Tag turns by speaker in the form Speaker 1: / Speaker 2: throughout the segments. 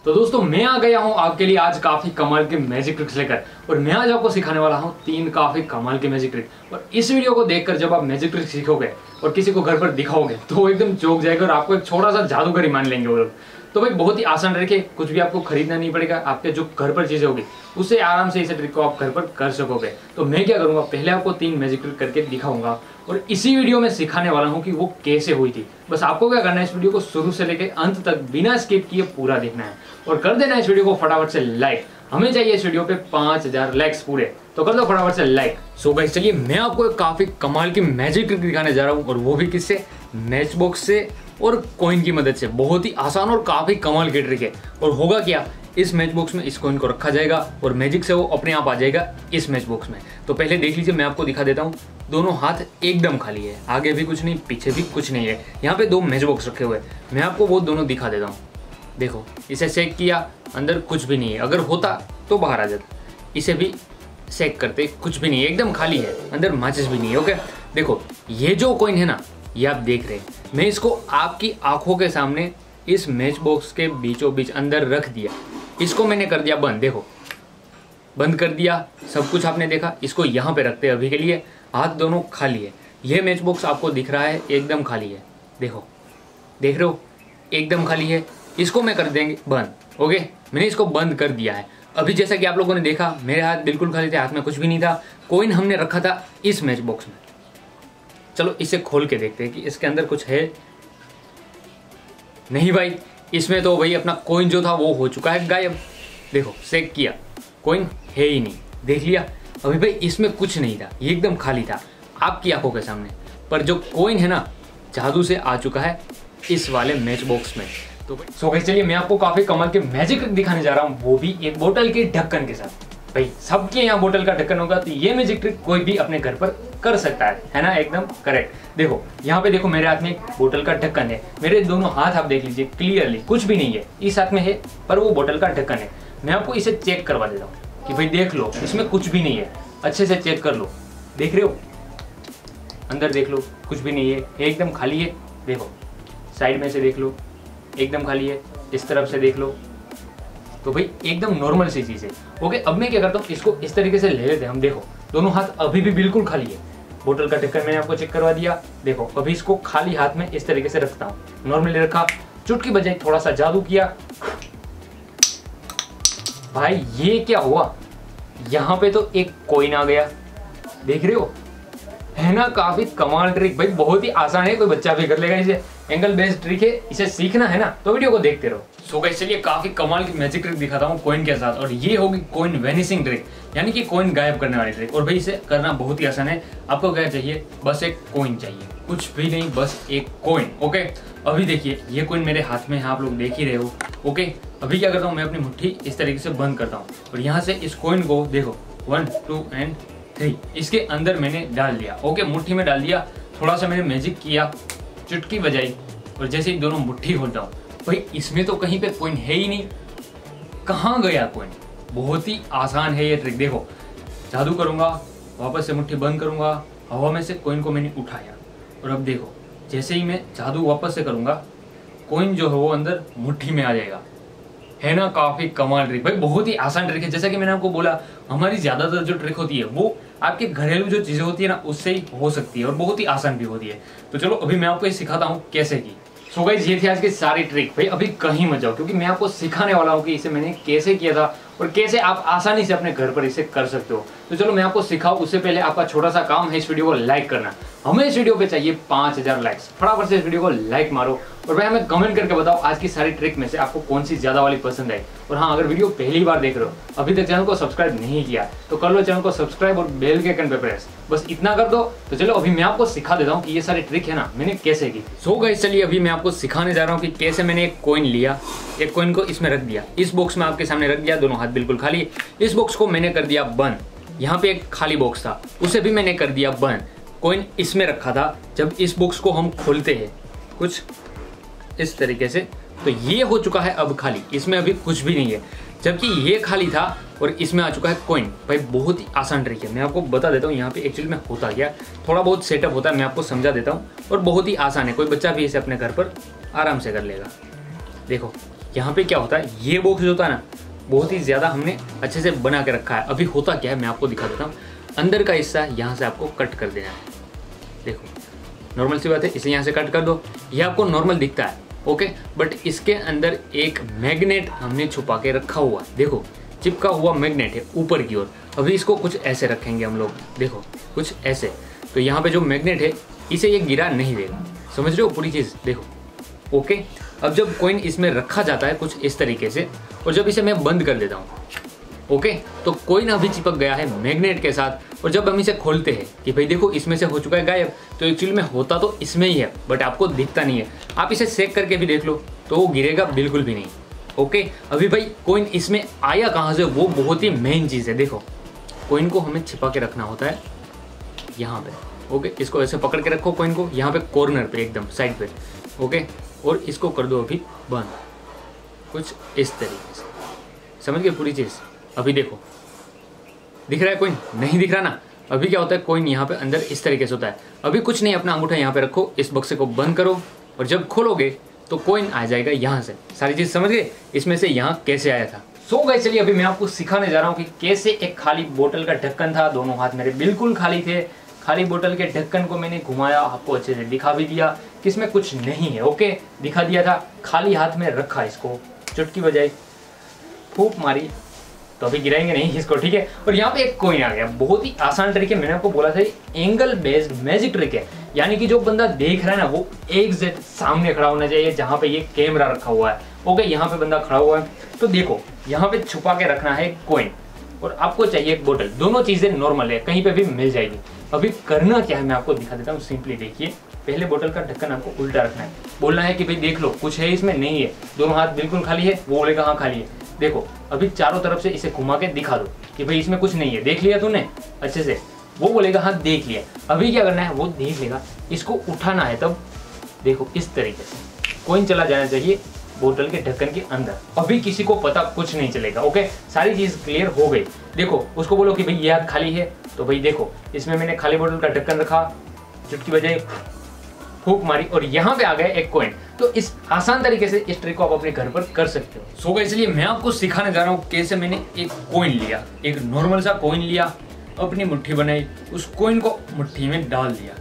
Speaker 1: तो दोस्तों मैं आ गया हूँ आपके लिए आज काफी कमाल के मैजिक ट्रिक्स लेकर, और मैं आज आपको सिखाने वाला हूँ 3 काफी कमाल के मैजिक ट्रिक। और इस वीडियो को देखकर जब आप मैजिक ट्रिक सीखोगे और किसी को घर पर दिखाओगे तो वो एकदम चौंक जाएगा और आपको एक छोटा सा जादूगर ही मान लेंगे वो लोग। तो भाई बहुत ही आसान रखे, कुछ भी आपको खरीदना नहीं पड़ेगा, आपके जो घर पर चीजें होगी उससे आराम से इस ट्रिक को आप घर पर कर सकोगे। तो मैं क्या करूंगा, पहले आपको 3 मैजिक ट्रिक करके दिखाऊंगा और इसी वीडियो में सिखाने वाला हूं कि वो कैसे हुई थी। बस आपको क्या करना है, इस वीडियो को शुरू से लेकर अंत तक बिना स्किप किए पूरा देखना है और कर देना इस वीडियो को फटाफट से लाइक। हमें चाहिए इस वीडियो पे 5000 लाइक्स पूरे, तो कर दो फटाफट से लाइक। सो गाइस चलिए मैं आपको एक काफी कमाल की मैजिक ट्रिक दिखाने जा रहा हूँ, और वो भी किससे, मैच बॉक्स से और कॉइन की मदद से। बहुत ही आसान और काफी कमाल की ट्रिक है। और होगा क्या, इस मैच बॉक्स में इस कॉइन को रखा जाएगा और मैजिक से वो अपने आप आ जाएगा इस मैच बॉक्स में। तो पहले देख लीजिए, मैं आपको दिखा देता हूँ। दोनों हाथ एकदम खाली है, आगे भी कुछ नहीं, पीछे भी कुछ नहीं है। यहाँ पे 2 मैच बॉक्स रखे हुए हैं, मैं आपको वो दोनों दिखा देता हूँ। देखो, इसे चेक किया, अंदर कुछ भी नहीं है, अगर होता तो बाहर आ जाता। इसे भी चेक करते, कुछ भी नहीं है, एकदम खाली है, अंदर माचिस भी नहीं है। ओके, देखो ये जो कॉइन है ना, ये आप देख रहे हैं, मैं इसको आपकी आंखों के सामने इस मैच बॉक्स के बीचों बीच अंदर रख दिया। इसको मैंने कर दिया बंद। देखो बंद कर दिया, सब कुछ आपने देखा। इसको यहाँ पे रखते हैं अभी के लिए, हाथ दोनों खाली है। यह मैच बॉक्स आपको दिख रहा है एकदम खाली है, देखो देख रहे हो, एकदम खाली है। इसको मैं कर देंगे बंद। ओके, मैंने इसको बंद कर दिया है। अभी जैसा कि आप लोगों ने देखा, मेरे हाथ बिल्कुल खाली थे, हाथ में कुछ भी नहीं था। कॉइन हमने रखा था इस मैच बॉक्स में। चलो इसे खोल के देखते हैं कि इसके अंदर कुछ है। नहीं भाई, इसमें तो भाई अपना कॉइन जो था वो हो चुका है गायब। देखो चेक किया, कॉइन है ही नहीं, देख लिया। अभी भाई इसमें कुछ नहीं था, ये एकदम खाली था आपकी आंखों के सामने। पर जो कॉइन है ना, जादू से आ चुका है इस वाले मैच बॉक्स में। तो भाई सो गाइस चलिए मैं आपको काफी कमाल के मैजिक ट्रिक दिखाने जा रहा हूँ, वो भी एक बोतल के ढक्कन के साथ। भाई सबके यहाँ बोतल का ढक्कन होगा, तो ये मैजिक ट्रिक कोई भी अपने घर पर कर सकता है ना, एकदम करेक्ट। देखो यहाँ पे देखो, मेरे हाथ में एक बोतल का ढक्कन है, मेरे दोनों हाथ आप देख लीजिए क्लियरली, कुछ भी नहीं है। इस हाथ में है पर वो बोतल का ढक्कन है। मैं आपको इसे चेक करवा देता हूँ कि भाई देख लो, इसमें कुछ भी नहीं है, अच्छे से चेक कर लो। देख रहे हो, अंदर देख लो, कुछ भी नहीं है, एकदम खाली है। देखो साइड में से देख लो, एकदम खाली है। इस तरफ से देख लो, तो भाई एकदम नॉर्मल सी चीज है। ओके, अब मैं क्या करता हूँ, इसको इस तरीके से ले लेते हैं हम। देखो दोनों हाथ अभी भी बिल्कुल खाली है, बोतल का ढक्कन मैंने आपको चेक करवा दिया। देखो अभी इसको खाली हाथ में इस तरीके से रखता हूँ, नॉर्मली रखा, चुटकी बजाई, थोड़ा सा जादू किया। भाई ये क्या हुआ, यहाँ पे तो एक कॉइन आ गया, देख रहे हो, है ना काफी कमाल ट्रिक। भाई बहुत ही आसान है, कोई बच्चा भी कर लेगा इसे। एंगल बेस्ड ट्रिक है, इसे सीखना है ना तो वीडियो को देखते रहो। सो गाइस चलिए काफी कमाल की मैजिक ट्रिक दिखाता हूँ कॉइन के साथ, और ये होगी कॉइन वेनिशिंग ट्रिक, यानी कि कॉइन गायब करने वाली ट्रिक। और भाई इसे करना बहुत ही आसान है। आपको क्या चाहिए, बस एक कॉइन चाहिए, कुछ भी नहीं, बस एक कॉइन। ओके, अभी देखिए ये कॉइन मेरे हाथ में है, आप लोग देख ही रहे हो। ओके, अभी क्या करता हूँ, मैं अपनी मुट्ठी इस तरीके से बंद करता हूँ और यहाँ से इस कॉइन को देखो 1 2 एंड 3 इसके अंदर मैंने डाल दिया। ओके, मुट्ठी में डाल दिया, थोड़ा सा मैंने मैजिक किया, चुटकी बजाई, और जैसे ही दोनों मुट्ठी खोलता हूँ, भाई इसमें तो कहीं पे कॉइन है ही नहीं, कहाँ गया कॉइन। बहुत ही आसान है ये ट्रिक। देखो जादू करूंगा, वापस से मुट्ठी बंद करूंगा, हवा में से कॉइन को मैंने उठाया, और अब देखो जैसे ही मैं जादू वापस से करूंगा, कॉइन जो है वो अंदर मुट्ठी में आ जाएगा। है ना काफी कमाल ट्रिक। भाई बहुत ही आसान ट्रिक है। जैसा कि मैंने आपको बोला, हमारी ज्यादातर जो ट्रिक होती है वो आपके घरेलू जो चीजें होती है ना, उससे ही हो सकती है और बहुत ही आसान भी होती है। तो चलो अभी मैं आपको ये सिखाता हूँ कैसे की। सो गाइस ये थी आज की सारी ट्रिक। भाई अभी कहीं मत जाओ, क्योंकि मैं आपको सिखाने वाला हूँ कि इसे मैंने कैसे किया था और कैसे आप आसानी से अपने घर पर इसे कर सकते हो। तो चलो मैं आपको सिखाऊं, उससे पहले आपका छोटा सा काम है इस वीडियो को लाइक करना। हमें इस वीडियो पे चाहिए 5000 लाइक्स, फटाफट से इस वीडियो को लाइक मारो और भाई हमें कमेंट करके बताओ आज की सारी ट्रिक में से आपको कौन सी ज्यादा वाली पसंद आई। और हाँ, अगर वीडियो पहली बार देख रहे हो, अभी तक चैनल को सब्सक्राइब नहीं किया, तो कर लो चैनल को सब्सक्राइब और बेल के आइकन पे प्रेस, बस इतना कर दो। तो चलो अभी मैं आपको सिखा देता हूँ कि ये सारी ट्रिक है ना मैंने कैसे की। सो गाइस चलिए अभी मैं आपको सिखाने जा रहा हूँ कि कैसे मैंने एक कॉइन लिया, एक कॉइन को इसमें रख दिया, इस बॉक्स में आपके सामने रख दिया, दोनों हाथ बिल्कुल खाली। इस बॉक्स को मैंने कर दिया बंद। यहाँ पे एक खाली बॉक्स था, उसे भी मैंने कर दिया बंद। कॉइन इसमें रखा था, जब इस बॉक्स को हम खोलते हैं कुछ इस तरीके से, तो ये हो चुका है अब खाली, इसमें अभी कुछ भी नहीं है, जबकि ये खाली था और इसमें आ चुका है कॉइन। भाई बहुत ही आसान ट्रिक है, मैं आपको बता देता हूँ यहाँ पे एक्चुअली में होता क्या, थोड़ा बहुत सेटअप होता है, मैं आपको समझा देता हूँ। और बहुत ही आसान है, कोई बच्चा भी इसे अपने घर पर आराम से कर लेगा। देखो यहाँ पे क्या होता है, ये बॉक्स जो होता है ना बहुत ही ज़्यादा हमने अच्छे से बना के रखा है। अभी होता क्या है मैं आपको दिखा देता हूँ। अंदर का हिस्सा यहाँ से आपको कट कर देना है। देखो नॉर्मल सी बात है, इसे यहाँ से कट कर दो, ये आपको नॉर्मल दिखता है ओके, बट इसके अंदर एक मैग्नेट हमने छुपा के रखा हुआ है। देखो चिपका हुआ मैग्नेट है ऊपर की ओर। अभी इसको कुछ ऐसे रखेंगे हम लोग, देखो कुछ ऐसे, तो यहाँ पे जो मैग्नेट है इसे ये गिरा नहीं देगा, समझ रहे हो पूरी चीज़। देखो ओके, अब जब कॉइन इसमें रखा जाता है कुछ इस तरीके से, और जब इसे मैं बंद कर देता हूँ ओके, तो कॉइन अभी चिपक गया है मैग्नेट के साथ। और जब हम इसे खोलते हैं कि भाई देखो इसमें से हो चुका है गायब, तो एक्चुअली में होता तो इसमें ही है बट आपको दिखता नहीं है। आप इसे सेक करके भी देख लो तो वो गिरेगा बिल्कुल भी नहीं ओके। अभी भाई कॉइन इसमें आया कहाँ से, वो बहुत ही मेन चीज़ है। देखो कॉइन को हमें छिपा के रखना होता है यहाँ पे ओके, इसको ऐसे पकड़ के रखो कॉइन को यहाँ पे कॉर्नर पे एकदम साइड पे ओके, और इसको कर दो अभी बंद कुछ इस तरीके से, समझ गए पूरी चीज़। अभी देखो दिख रहा है कॉइन, नहीं दिख रहा ना। अभी क्या होता है कॉइन यहाँ पे अंदर इस तरीके से होता है। अभी कुछ नहीं, अपना अंगूठा यहाँ पे रखो, इस बक्से को बंद करो और जब खोलोगे तो कॉइन आ जाएगा यहाँ से। सारी चीज़ समझ गए इसमें से यहाँ कैसे आया था। सो गाइस चलिए अभी मैं आपको सिखाने जा रहा हूँ कि कैसे एक खाली बोतल का ढक्कन था, दोनों हाथ मेरे बिल्कुल खाली थे। खाली बोतल के ढक्कन को मैंने घुमाया, आपको अच्छे से दिखा भी दिया कि इसमें कुछ नहीं है ओके, दिखा दिया था। खाली हाथ में रखा, इसको चुटकी बजाई, फूंक मारी, तो अभी गिराएंगे नहीं इसको ठीक है। और यहाँ पे एक कॉइन आ गया, बहुत ही आसान ट्रिक है। मैंने आपको बोला था एंगल बेस्ड मैजिक ट्रिक है, यानी कि जो बंदा देख रहा है ना वो एग्जैक्ट सामने खड़ा होना चाहिए जहाँ पे ये कैमरा रखा हुआ है ओके। यहाँ पे बंदा खड़ा हुआ है तो देखो यहाँ पे छुपा के रखना है कॉइन और आपको चाहिए एक बोतल, दोनों चीजें नॉर्मल है, कहीं पे भी मिल जाएगी। अभी करना क्या है मैं आपको दिखा देता हूँ। सिंपली देखिए, पहले बोतल का ढक्कन आपको उल्टा रखना है, बोलना है कि भाई देख लो कुछ है इसमें, नहीं है, दोनों हाथ बिल्कुल खाली है, वो बोलेगा हाँ खाली है। देखो अभी चारों तरफ से इसे घुमा के दिखा दो कि भाई इसमें कुछ नहीं है, देख लिया तूने अच्छे से, वो बोलेगा हाँ देख लिया। अभी क्या करना है, वो देख लेगा, इसको उठाना है, तब देखो इस तरीके से कॉइन चला जाना चाहिए बोतल के ढक्कन के अंदर। अभी किसी को पता कुछ नहीं चलेगा ओके, सारी चीज क्लियर हो गई। देखो उसको बोलो कि भाई ये हाथ खाली है, तो भाई देखो इसमें मैंने खाली बोतल का ढक्कन रखा, चुटकी बजाई, फूंक मारी और यहाँ पे आ गया एक कॉइन। तो इस आसान तरीके से इस ट्रिक को आप अपने घर पर कर सकते हो। सो गाइस इसलिए मैं आपको सिखाने जा रहा हूँ कैसे मैंने एक कॉइन लिया, एक नॉर्मल सा कॉइन लिया, अपनी मुट्ठी बनाई, उस कॉइन को मुट्ठी में डाल दिया,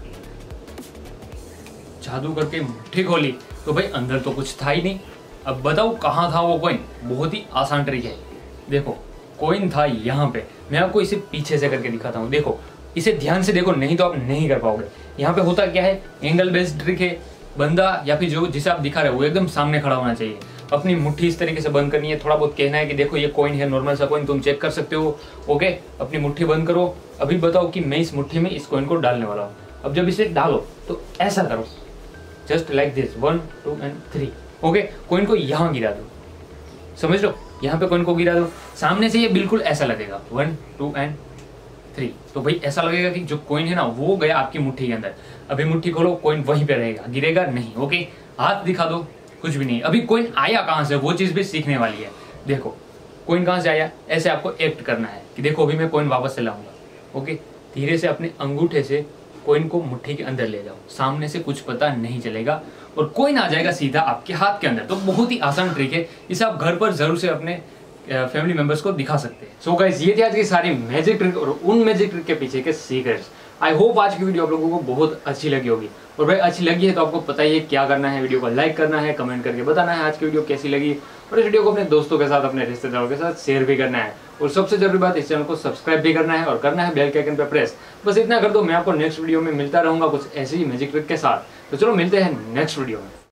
Speaker 1: जादू करके मुट्ठी खोली तो भाई अंदर तो कुछ था ही नहीं। अब बताओ कहाँ था वो कॉइन, बहुत ही आसान ट्रिक है। देखो कॉइन था यहाँ पे, मैं आपको इसे पीछे से करके दिखाता हूँ। देखो इसे ध्यान से देखो, नहीं तो आप नहीं कर पाओगे। यहाँ पे होता क्या है, एंगल बेस्ड ट्रिक है। बंदा या फिर जो जिसे आप दिखा रहे हो वो एकदम सामने खड़ा होना चाहिए, अपनी मुट्ठी इस तरीके से बंद करनी है, थोड़ा बहुत कहना है कि देखो ये कॉइन है, नॉर्मल सा कॉइन, तुम चेक कर सकते हो ओके। अपनी मुट्ठी बंद करो, अभी बताओ कि मैं इस मुट्ठी में इस कॉइन को डालने वाला हूँ। अब जब इसे डालो तो ऐसा करो, just like this, 1 2 and 3 okay. Coin को यहाँ गिरा दो, समझ लो, यहाँ पे कॉइन को गिरा दो, सामने से ये बिल्कुल ऐसा लगेगा 1 2 and 3, तो भाई ऐसा लगेगा कि जो कॉइन है ना वो गया आपकी मुट्ठी के अंदर। अभी मुट्ठी खोलो, कॉइन वहीं पे रहेगा, गिरेगा नहीं ओके। हाथ दिखा दो, कुछ भी नहीं। अभी कॉइन आया कहाँ से, वो चीज भी सीखने वाली है। देखो कॉइन कहाँ से आया, ऐसे आपको एक्ट करना है कि देखो अभी मैं कॉइन वापस से लाऊंगा ओके। धीरे से अपने अंगूठे से कॉइन को मुट्ठी के अंदर ले जाओ, सामने से कुछ पता नहीं चलेगा और कॉइन आ जाएगा सीधा आपके हाथ के अंदर। तो बहुत ही आसान ट्रिक है, इसे आप घर पर जरूर से अपने फैमिली मेंबर्स को दिखा सकते हैं। सो गाइस ये थी आज की सारी मैजिक ट्रिक और उन मैजिक ट्रिक के पीछे के सीक्रेट्स। आई होप आज की वीडियो आप लोगों को बहुत अच्छी लगी होगी, और भाई अच्छी लगी है तो आपको पता ही है क्या करना है, वीडियो को लाइक करना है, कमेंट करके बताना है आज की वीडियो कैसी लगी, और इस वीडियो को अपने दोस्तों के साथ, अपने रिश्तेदारों के साथ शेयर भी करना है, और सबसे जरूरी बात इस चैनल को सब्सक्राइब भी करना है और करना है बेल के आइकन पे प्रेस। बस इतना कर दो, मैं आपको नेक्स्ट वीडियो में मिलता रहूंगा कुछ ऐसी ही मैजिक ट्रिक के साथ। तो चलो मिलते हैं नेक्स्ट वीडियो में।